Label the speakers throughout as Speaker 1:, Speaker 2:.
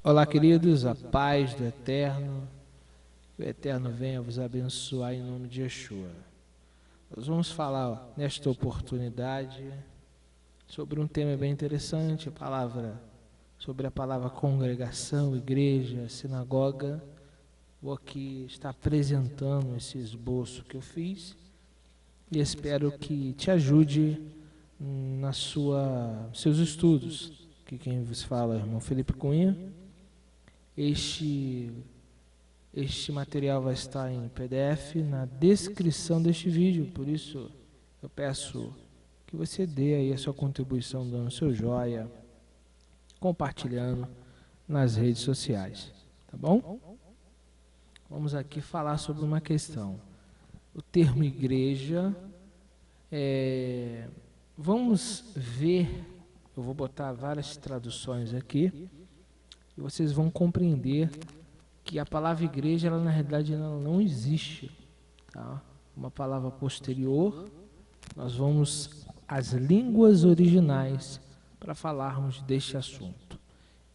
Speaker 1: Olá, queridos, a paz do Eterno, que o Eterno venha vos abençoar em nome de Yeshua. Nós vamos falar nesta oportunidade sobre um tema bem interessante, sobre a palavra congregação, igreja, sinagoga. Vou aqui estar apresentando esse esboço que eu fiz e espero que te ajude seus estudos. Aqui quem vos fala é o irmão Felipe Cunha. Este material vai estar em PDF na descrição deste vídeo, por isso eu peço que você dê aí a sua contribuição dando seu joia, compartilhando nas redes sociais, tá bom? Vamos aqui falar sobre uma questão. O termo igreja, vamos ver, eu vou botar várias traduções aqui, e vocês vão compreender que a palavra igreja, ela, na realidade, ela não existe. Tá? Uma palavra posterior, nós vamos às línguas originais para falarmos deste assunto.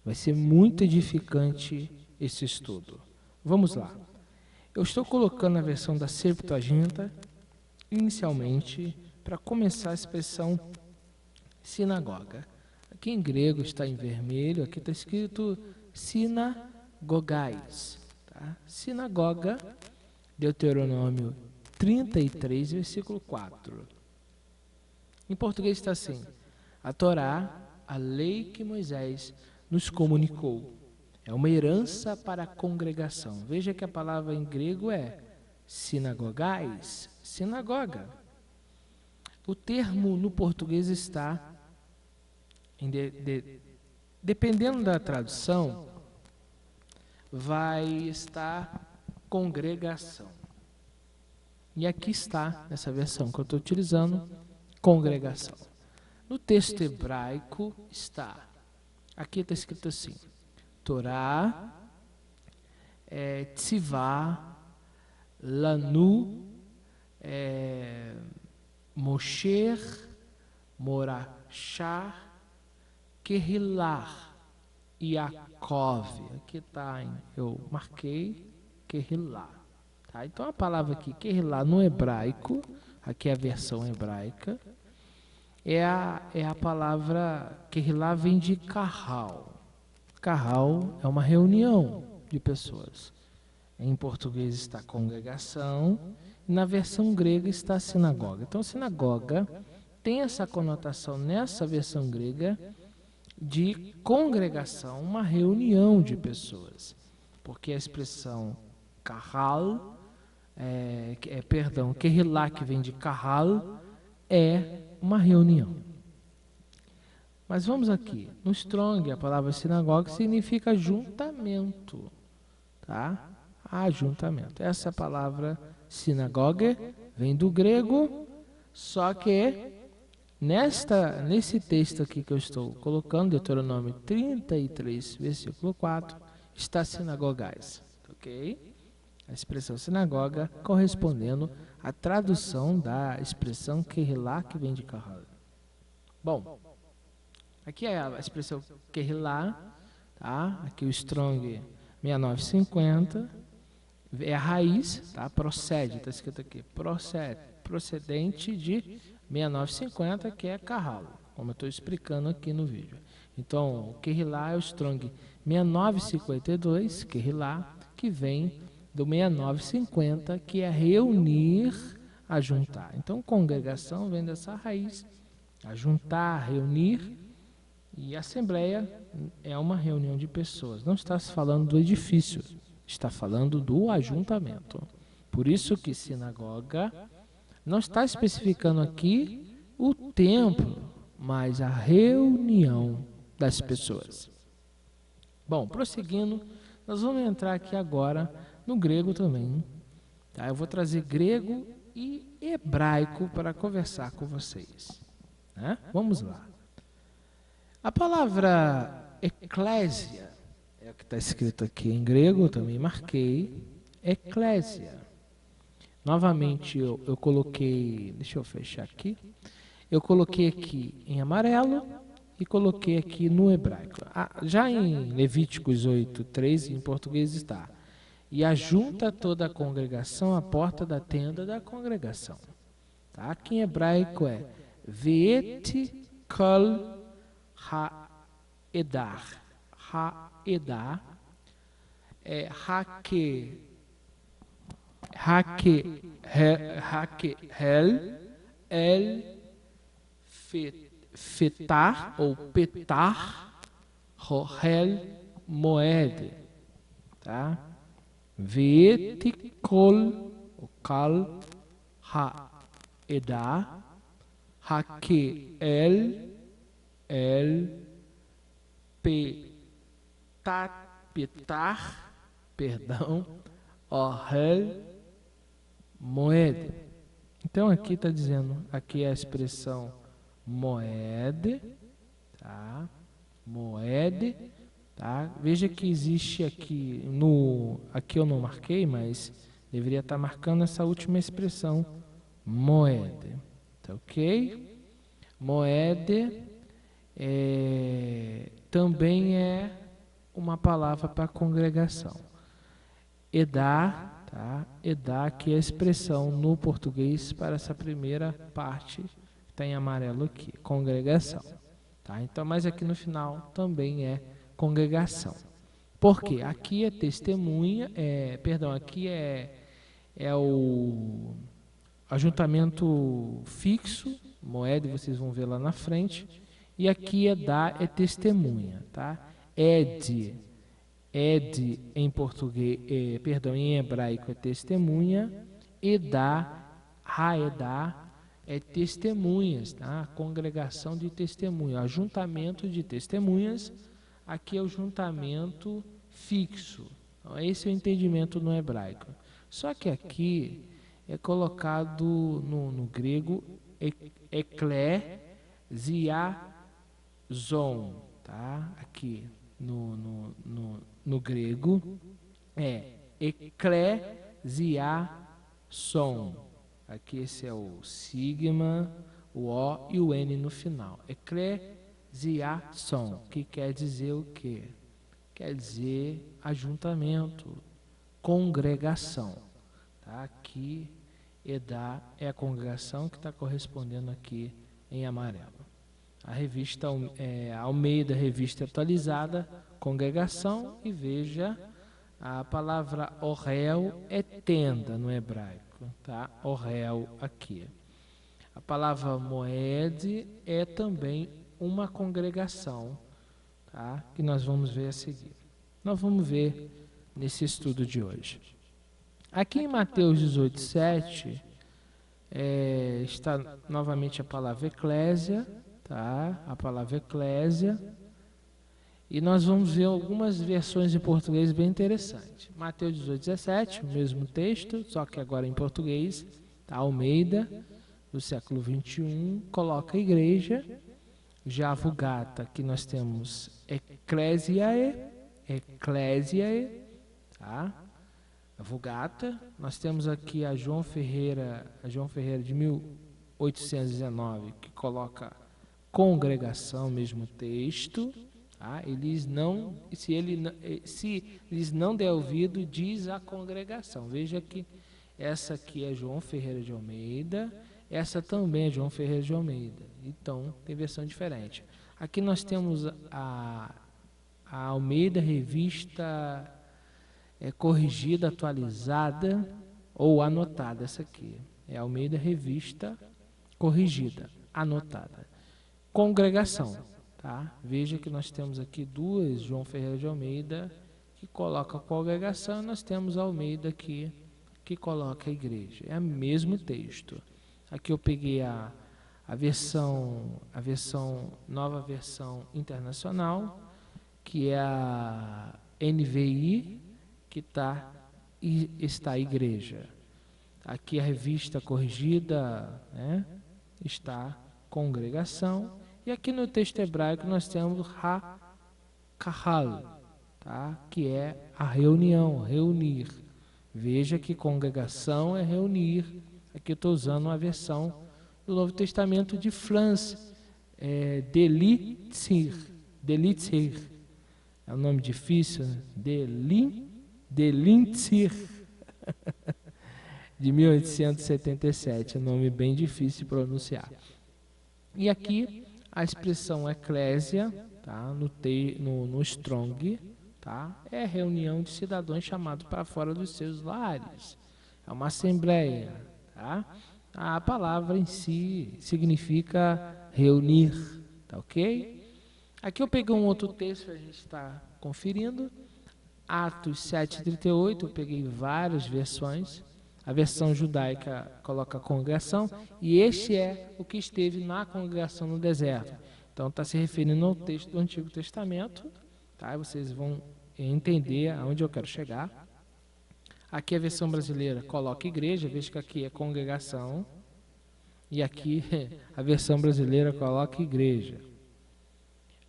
Speaker 1: Vai ser muito edificante esse estudo. Vamos lá. Eu estou colocando a versão da Septuaginta, inicialmente, para começar a expressão sinagoga. Aqui em grego está em vermelho, aqui está escrito sinagogais. Tá? Sinagoga, Deuteronômio 33, versículo 4. Em português está assim: a Torá, a lei que Moisés nos comunicou, é uma herança para a congregação. Veja que a palavra em grego é sinagogais, sinagoga. O termo no português está dependendo da tradução, vai estar congregação. E aqui está, nessa versão que eu estou utilizando, congregação. No texto hebraico está, aqui está escrito assim: Torá, Tzivá, Lanu, Mosher, Morachá, Kehilah, Yaakov. Aqui está, eu marquei Kehilah. Tá? Então a palavra aqui, Kehilah, no hebraico, aqui é a versão hebraica, é a palavra Kehilah, vem de Kahal. Kahal é uma reunião de pessoas. Em português está congregação, e na versão grega está sinagoga. Então sinagoga tem essa conotação nessa versão grega de congregação, uma reunião de pessoas, porque a expressão kahal, Kehilah, que vem de kahal, é uma reunião. Mas vamos aqui, no Strong, a palavra sinagoga significa ajuntamento, tá? Ajuntamento. Essa palavra sinagoga vem do grego, só que nesse texto aqui que eu estou colocando, Deuteronômio 33, versículo 4, está sinagogais, ok? A expressão sinagoga correspondendo à tradução da expressão Kehilah, que vem de Kahal. Bom, aqui é a expressão Kehilah, tá? Aqui o Strong 6950, é a raiz, tá? Procede, está escrito aqui, procedente de 6950, que é Kahal, como eu estou explicando aqui no vídeo. Então, o Kehilah é o Strong 6952, Kehilah, que vem do 6950, que é reunir, ajuntar. Então, congregação vem dessa raiz, ajuntar, reunir, e assembleia é uma reunião de pessoas. Não está se falando do edifício, está falando do ajuntamento. Por isso que sinagoga não está especificando aqui o templo, mas a reunião das pessoas. Bom, prosseguindo, nós vamos entrar aqui agora no grego também. Tá? Eu vou trazer grego e hebraico para conversar com vocês. Né? Vamos lá. A palavra eclésia, é o que está escrito aqui em grego, eu também marquei, eclésia. Novamente eu coloquei, deixa eu fechar aqui, eu coloquei aqui em amarelo e coloquei aqui no hebraico. Já em Levíticos 8:3, em português está: e ajunta toda a congregação à porta da tenda da congregação. Tá? Aqui em hebraico é Ve'et kol ha'edar. Ha'edar é hel el fetar ou petar rohel moed, tá? Ve'et kol kal ha'edar hake el petar, perdão, ohel moed. Então aqui está dizendo, aqui é a expressão moed, tá? Moed, tá? Veja que existe aqui aqui eu não marquei, mas deveria estar marcando essa última expressão moed, tá ok? Moed também é uma palavra para congregação. Edar, tá? Edar, que é a expressão no português para essa primeira parte, está em amarelo aqui, congregação. Tá? Então, mas aqui no final também é congregação. Por quê? Aqui é testemunha, aqui é o ajuntamento fixo, moeda, vocês vão ver lá na frente, e aqui é testemunha, tá? Ed em português, em hebraico é testemunha, haedá é testemunhas, tá? Congregação de testemunhas, ajuntamento de testemunhas, aqui é o juntamento fixo. Então, esse é o entendimento no hebraico. Só que aqui é colocado no grego eklesiazon, tá? Aqui no grego é eklesiason. Aqui esse é o sigma, o O e o N no final. Eklesiason, que quer dizer o quê? Quer dizer ajuntamento, congregação. Tá? Aqui Edá é a congregação que está correspondendo aqui em amarelo. A revista Almeida, revista atualizada, congregação, e veja, a palavra orel é tenda no hebraico, tá? Orel aqui. A palavra moed é também uma congregação, tá? Que nós vamos ver a seguir. Nós vamos ver nesse estudo de hoje. Aqui em Mateus 18:7 está novamente a palavra eclésia, tá? A palavra eclésia. E nós vamos ver algumas versões em português bem interessantes. Mateus 18:17, o mesmo texto, só que agora em português, tá? Almeida, do século 21, coloca a igreja. Já a Vulgata, aqui nós temos ecclesiae, tá? A Vulgata. Nós temos aqui a João Ferreira de 1819, que coloca congregação, mesmo texto. Tá? Se eles não der ouvido, diz a congregação. Veja que essa aqui é João Ferreira de Almeida, essa também é João Ferreira de Almeida. Então, tem versão diferente. Aqui nós temos a Almeida Revista corrigida, atualizada ou anotada. Essa aqui é a Almeida Revista corrigida, anotada. Congregação. Tá? Veja que nós temos aqui duas João Ferreira de Almeida que coloca a congregação, e nós temos a Almeida aqui que coloca a igreja. É o mesmo texto. Aqui eu peguei a nova versão internacional, que é a NVI, que está a igreja. Aqui a revista corrigida, né, está congregação. E aqui no texto hebraico nós temos ha-kahal, tá? Que é a reunião, reunir. Veja que congregação é reunir. Aqui eu estou usando uma versão do Novo Testamento de France, Delitzir. É um nome difícil, né? Delitzir. De 1877, é um nome bem difícil de pronunciar. E aqui a expressão eclésia, tá? No Strong, tá? É reunião de cidadãos chamados para fora dos seus lares. É uma assembleia, tá? A palavra em si significa reunir, tá ok? Aqui eu peguei um outro texto para a gente estar conferindo. Atos 7:38, eu peguei várias versões. A versão judaica coloca a congregação, e este é o que esteve na congregação no deserto. Então está se referindo ao texto do Antigo Testamento, tá? Vocês vão entender aonde eu quero chegar. Aqui a versão brasileira coloca igreja, veja que aqui é congregação, e aqui a versão brasileira coloca igreja.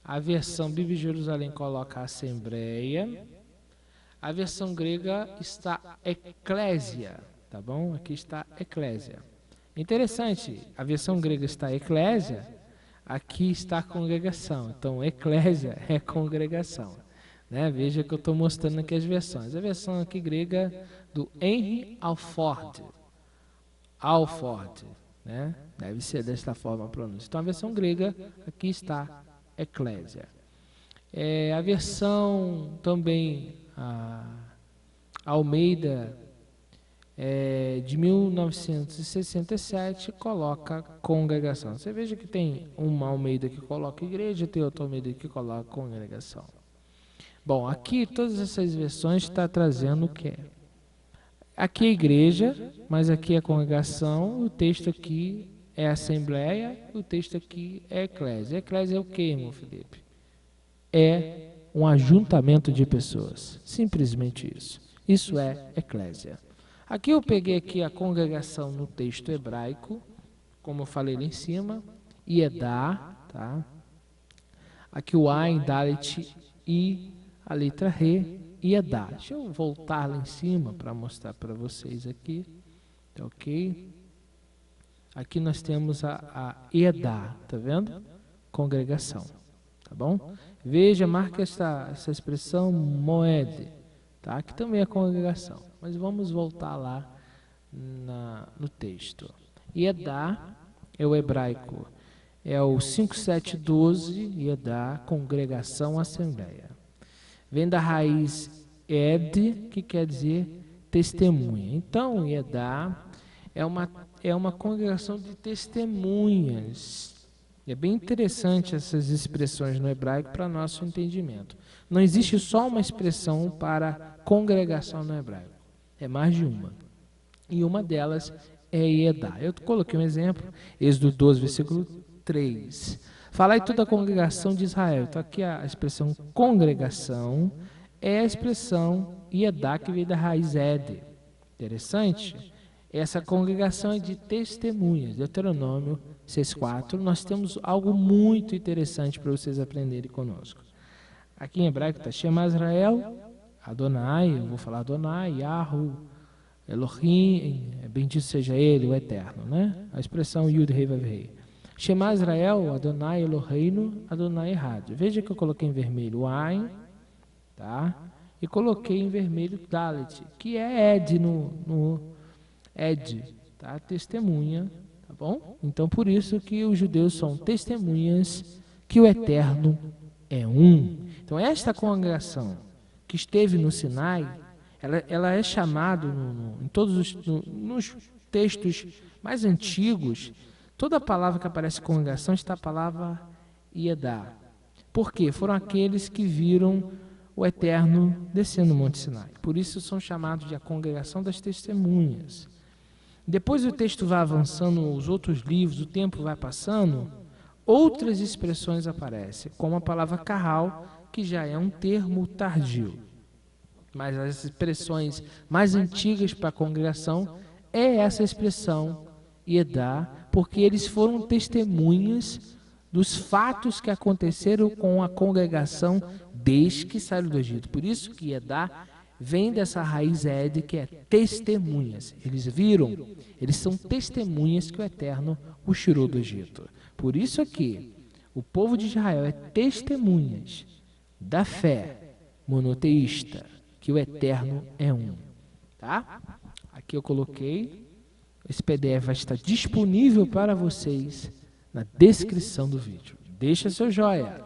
Speaker 1: A versão Bíblia de Jerusalém coloca assembleia. A versão grega está eclésia, tá bom? Aqui está eclésia. Interessante, a versão grega está eclésia, aqui está congregação. Então, eclésia é congregação, né? Veja que eu estou mostrando aqui as versões. A versão aqui grega do Henry Alford, né? Deve ser desta forma a pronúncia. Então, a versão grega, aqui está eclésia. A versão também Almeida de 1967 coloca congregação. Você veja que tem uma Almeida que coloca igreja, tem outra Almeida que coloca congregação. Bom, aqui todas essas versões estão trazendo o que? Aqui é igreja, mas aqui é congregação, o texto aqui é assembleia, o texto aqui é eclésia. Eclésia é o que, irmão Felipe? É um ajuntamento de pessoas, simplesmente isso. Isso é eclésia. Aqui eu peguei aqui a congregação no texto hebraico, como eu falei lá em cima, Iedá, tá? Aqui o Ain, Dalet e a letra Re, Iedá. Deixa eu voltar lá em cima para mostrar para vocês aqui, tá ok? Aqui nós temos a Iedá, tá vendo? Congregação, tá bom? Veja, marca essa expressão moed, tá? Que também é congregação. Mas vamos voltar lá no texto. Iedá é o hebraico, é o 5712, Iedá, congregação, assembleia. Vem da raiz ed, que quer dizer testemunha. Então, Iedá é uma congregação de testemunhas. É bem interessante essas expressões no hebraico para nosso entendimento. Não existe só uma expressão para congregação no hebraico. É mais de uma. E uma delas é Iedá. Eu coloquei um exemplo, Êxodo 12, versículo 3. Falai toda a congregação de Israel. Então aqui a expressão congregação é a expressão Iedá, que veio da raiz ed. Interessante? Essa congregação é de testemunhas. Deuteronômio 6:4. Nós temos algo muito interessante para vocês aprenderem conosco. Aqui em hebraico está Shema Israel, Adonai, eu vou falar Adonai, Yahu, Elohim, bendito seja ele, o Eterno, né? A expressão Yud Rei Vav Rei. Shema Israel, Adonai Eloheinu, Adonai Errado. Veja que eu coloquei em vermelho o Ain, tá? E coloquei em vermelho Dalet, que é Ed no Ed, tá? Testemunha, tá bom? Então por isso que os judeus são testemunhas que o Eterno é um. Então esta congregação que esteve no Sinai, ela é chamada em todos nos textos mais antigos, toda palavra que aparece congregação está a palavra Iedá. Por quê? Foram aqueles que viram o Eterno descendo no Monte Sinai. Por isso são chamados de a congregação das testemunhas. Depois o texto vai avançando, os outros livros, o tempo vai passando, outras expressões aparecem, como a palavra carral, que já é um termo tardio. Mas as expressões mais antigas para a congregação é essa expressão Iedá, porque eles foram testemunhas dos fatos que aconteceram com a congregação desde que saiu do Egito. Por isso que Iedá vem dessa raiz ed, que é testemunhas. Eles viram, eles são testemunhas que o Eterno os tirou do Egito. Por isso aqui, O povo de Israel é testemunhas da fé monoteísta, que o Eterno é um. Tá? Aqui eu coloquei. Esse PDF vai estar disponível para vocês na descrição do vídeo. Deixa seu joia.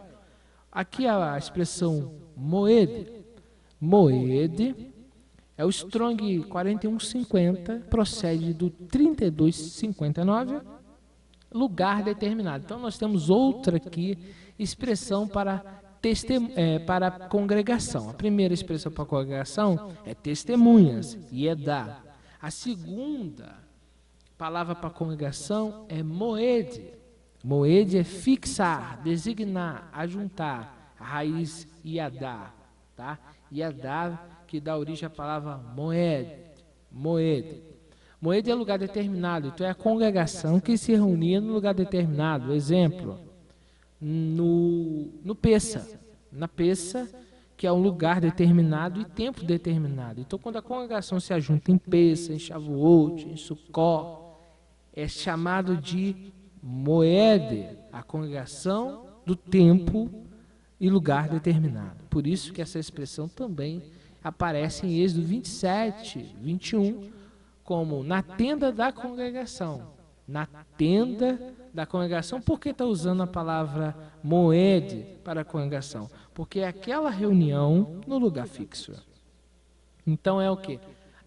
Speaker 1: Aqui a expressão moed. Moed é o Strong 4150, procede do 3259, lugar determinado. Então nós temos outra aqui, expressão para congregação. A primeira expressão para congregação é testemunhas, Yedá. A segunda palavra para congregação é moed. Moed é fixar, designar, ajuntar. A raiz Yadá, tá? Yadá, que dá origem à palavra moed. Moed. Moed é lugar determinado, então é a congregação que se reunia no lugar determinado. Exemplo, no Pessa. Na Pessa, que é um lugar determinado e tempo determinado. Então, quando a congregação se ajunta em Pessa, em Shavuot, em Sukkot, é chamado de Moed, a congregação do tempo e lugar determinado. Por isso que essa expressão também aparece em Êxodo 27, 21, como na tenda da congregação. Na tenda da congregação. Por que está usando a palavra moed para a congregação? Porque é aquela reunião no lugar fixo. Então é o quê?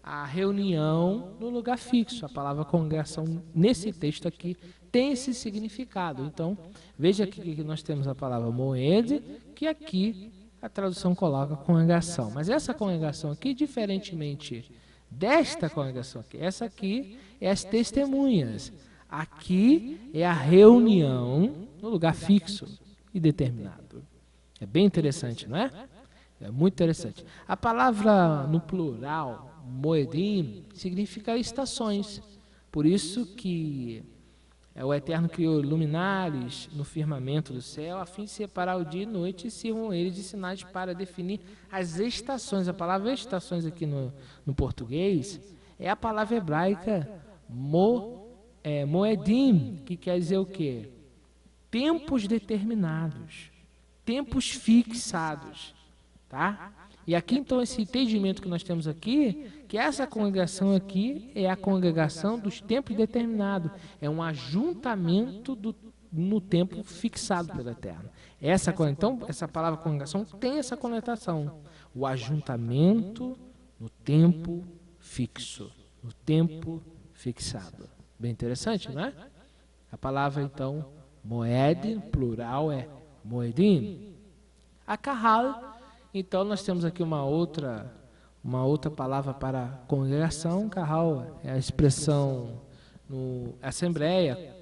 Speaker 1: A reunião no lugar fixo. A palavra congregação, nesse texto aqui, tem esse significado. Então, veja aqui que nós temos a palavra moed, que aqui a tradução coloca congregação. Mas essa congregação aqui, diferentemente desta congregação aqui, essa aqui é as testemunhas. Aqui é a reunião no lugar fixo e determinado. É bem interessante, não é? É muito interessante. A palavra no plural, moedim, significa estações. Por isso que o Eterno criou luminares no firmamento do céu, a fim de separar o dia e noite, e sirvam eles de sinais para definir as estações. A palavra estações aqui no português é a palavra hebraica moedim, que quer dizer o quê? Tempos determinados, tempos fixados, tá? E aqui então esse entendimento que nós temos aqui, que essa congregação aqui é a congregação dos tempos determinados, é um ajuntamento no tempo fixado pelo Eterno. Então essa palavra congregação tem essa conotação, o ajuntamento no tempo fixo, no tempo fixado. Bem interessante, não é? A palavra, então, moed, plural, é moedim. A kahal, então, nós temos aqui uma outra palavra para congregação. Kahal é a expressão no assembleia,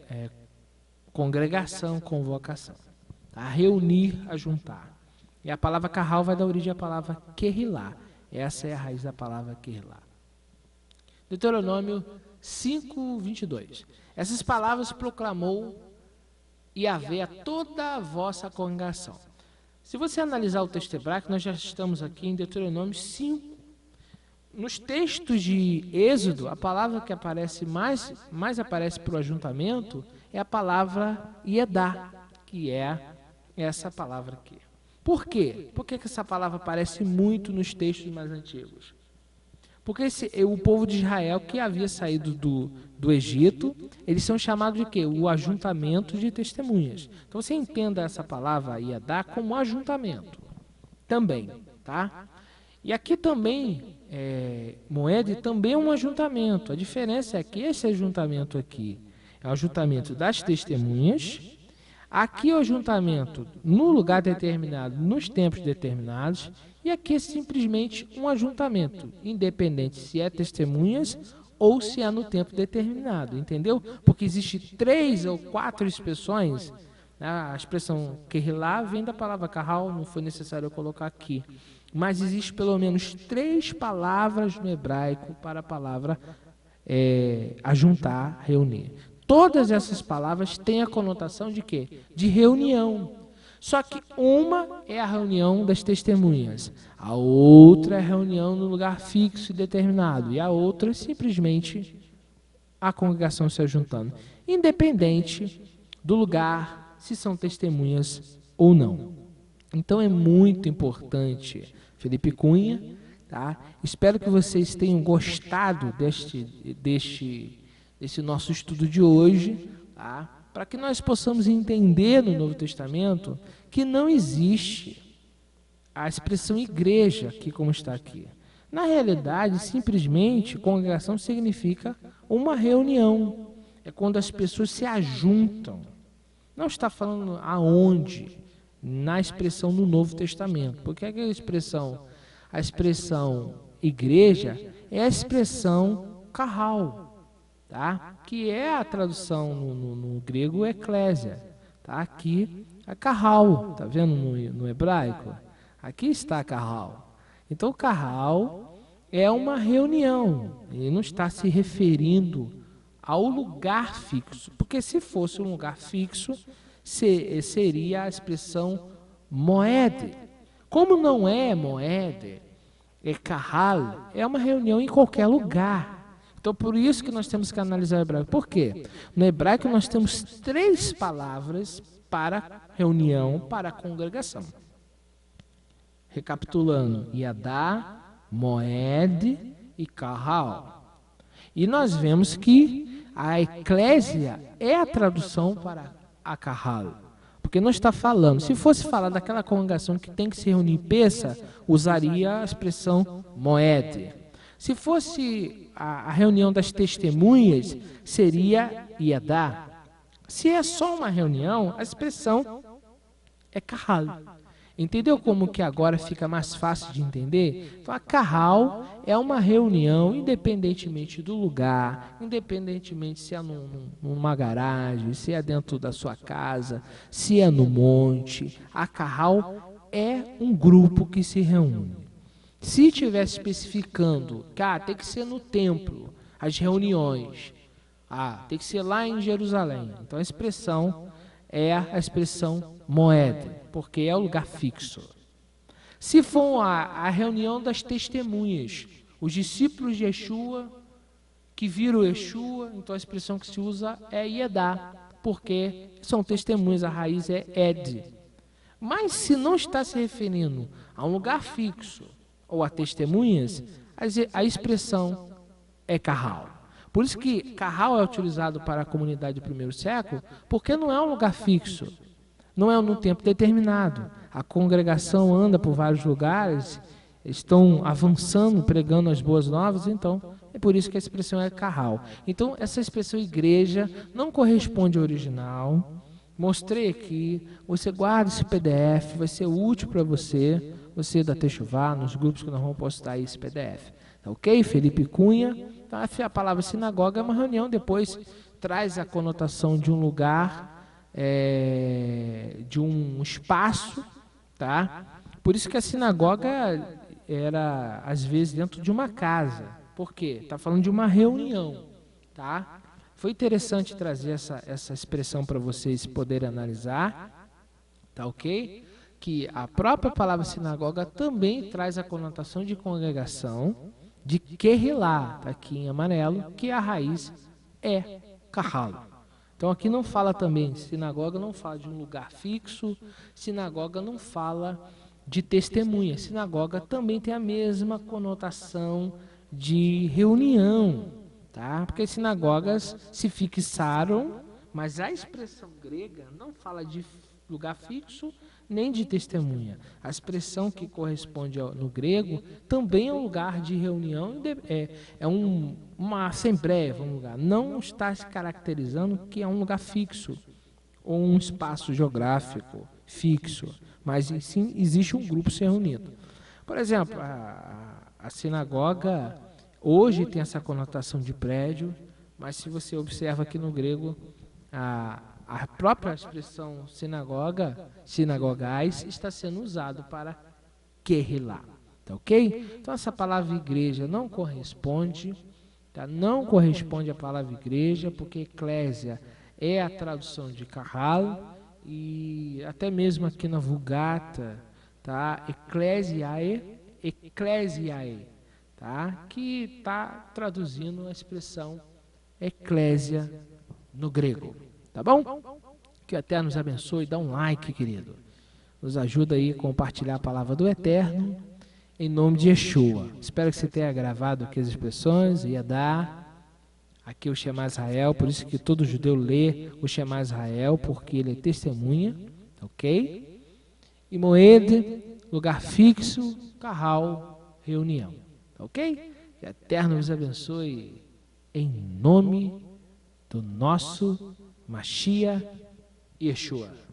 Speaker 1: congregação, convocação. A reunir, a juntar. E a palavra kahal vai dar origem à palavra querrilá. Essa é a raiz da palavra querrilá. Deuteronômio 5:22. Essas palavras proclamou Yahvé a toda a vossa congregação. Se você analisar o texto hebraico, nós já estamos aqui em Deuteronômio 5. Nos textos de Êxodo, a palavra que aparece mais aparece para o ajuntamento é a palavra Yedá, que é essa palavra aqui. Por quê? Por que essa palavra aparece muito nos textos mais antigos? Porque o povo de Israel que havia saído do Egito, eles são chamados de quê? O ajuntamento de testemunhas. Então você entenda essa palavra Yedá como ajuntamento também, tá? E aqui também, moed também é um ajuntamento. A diferença é que esse ajuntamento aqui é o ajuntamento das testemunhas. Aqui é o ajuntamento no lugar determinado, nos tempos determinados. E aqui é simplesmente um ajuntamento, independente se é testemunhas ou se é no tempo determinado, entendeu? Porque existe 3 ou 4 expressões, né? A expressão querrilá vem da palavra kahal, não foi necessário eu colocar aqui. Mas existe pelo menos 3 palavras no hebraico para a palavra ajuntar, reunir. Todas essas palavras têm a conotação de quê? De reunião. Só que uma é a reunião das testemunhas, a outra é a reunião no lugar fixo e determinado, e a outra é simplesmente a congregação se ajuntando, independente do lugar se são testemunhas ou não. Então é muito importante, Felipe Cunha, tá? Espero que vocês tenham gostado desse nosso estudo de hoje, tá? Para que nós possamos entender no Novo Testamento que não existe a expressão igreja aqui como está aqui. Na realidade, simplesmente, congregação significa uma reunião. É quando as pessoas se ajuntam. Não está falando aonde, na expressão no Novo Testamento. Porque a expressão igreja é a expressão carral, tá? Que é a tradução no grego eclésia. Tá? Aqui é carral, tá vendo no hebraico? Aqui está carral. Então, carral é uma reunião. Ele não está se referindo ao lugar fixo. Porque se fosse um lugar fixo, seria a expressão moed. Como não é moed, é carral, é uma reunião em qualquer lugar. Então, por isso que nós temos que analisar o hebraico. Por quê? No hebraico nós temos 3 palavras para reunião, para congregação. Recapitulando, Yadá, Moed e Carral. E nós vemos que a eclésia é a tradução para a Carral. Porque não está falando, se fosse falar daquela congregação que tem que se reunir em peça, usaria a expressão Moed. Se fosse a reunião das testemunhas, seria Yadá. Se é só uma reunião, a expressão é Carral. Entendeu como que agora fica mais fácil de entender? Então, a carral é uma reunião, independentemente do lugar, independentemente se é numa garagem, se é dentro da sua casa, se é no monte. A carral é um grupo que se reúne. Se estiver especificando, tem que ser no templo, as reuniões. Tem que ser lá em Jerusalém. Então, a expressão é a expressão moed, porque é o lugar fixo. Se for a reunião das testemunhas, os discípulos de Yeshua, que viram Yeshua, então a expressão que se usa é Yedá, porque são testemunhas, a raiz é Ed. Mas se não está se referindo a um lugar fixo ou a testemunhas, a expressão é carral. Por isso que carral é utilizado para a comunidade do primeiro século, porque não é um lugar fixo, não é num tempo determinado. A congregação anda por vários lugares, estão avançando, pregando as boas novas, então é por isso que a expressão é carral. Então essa expressão igreja não corresponde ao original. Mostrei aqui, você guarda esse PDF, vai ser útil para você da Techuvá, nos grupos que nós vamos postar esse PDF. Tá ok? Felipe Cunha. Então, a palavra sinagoga é uma reunião, depois traz a conotação de um lugar, de um espaço, tá? Por isso que a sinagoga era, às vezes, dentro de uma casa. Por quê? Está falando de uma reunião, tá? Foi interessante trazer essa expressão para vocês poderem analisar, tá ok? Que a própria palavra sinagoga também traz a conotação de congregação, de Kehilá, tá aqui em amarelo, que a raiz é Kahal. Então aqui não fala também, sinagoga não fala de um lugar fixo, sinagoga não fala de testemunha. Sinagoga também tem a mesma conotação de reunião, tá? Porque as sinagogas se fixaram, mas a expressão grega não fala de lugar fixo nem de testemunha. A expressão que corresponde no grego também é um lugar de reunião, uma assembleia, não está se caracterizando que é um lugar fixo ou um espaço geográfico fixo, mas sim existe um grupo se reunindo. Por exemplo, a sinagoga hoje tem essa conotação de prédio, mas se você observa aqui no grego, a própria expressão sinagogais, está sendo usado para Kehilá, tá ok? Então essa palavra igreja não corresponde, tá? Não corresponde à palavra igreja, porque eclésia é a tradução de Kahal, e até mesmo aqui na Vulgata, tá? Ecclesiae, tá? Que está traduzindo a expressão eclésia no grego. Tá bom? Que o Eterno nos abençoe. Dá um like, querido. Nos ajuda aí a compartilhar a palavra do Eterno, em nome de Yeshua. Espero que você tenha gravado aqui as expressões, ia dar aqui o Shema Israel, por isso que todo judeu lê o Shema Israel, porque ele é testemunha, ok? E Moed, lugar fixo, Carral, reunião, ok? Que o Eterno nos abençoe, em nome do nosso Mashiach Yeshua.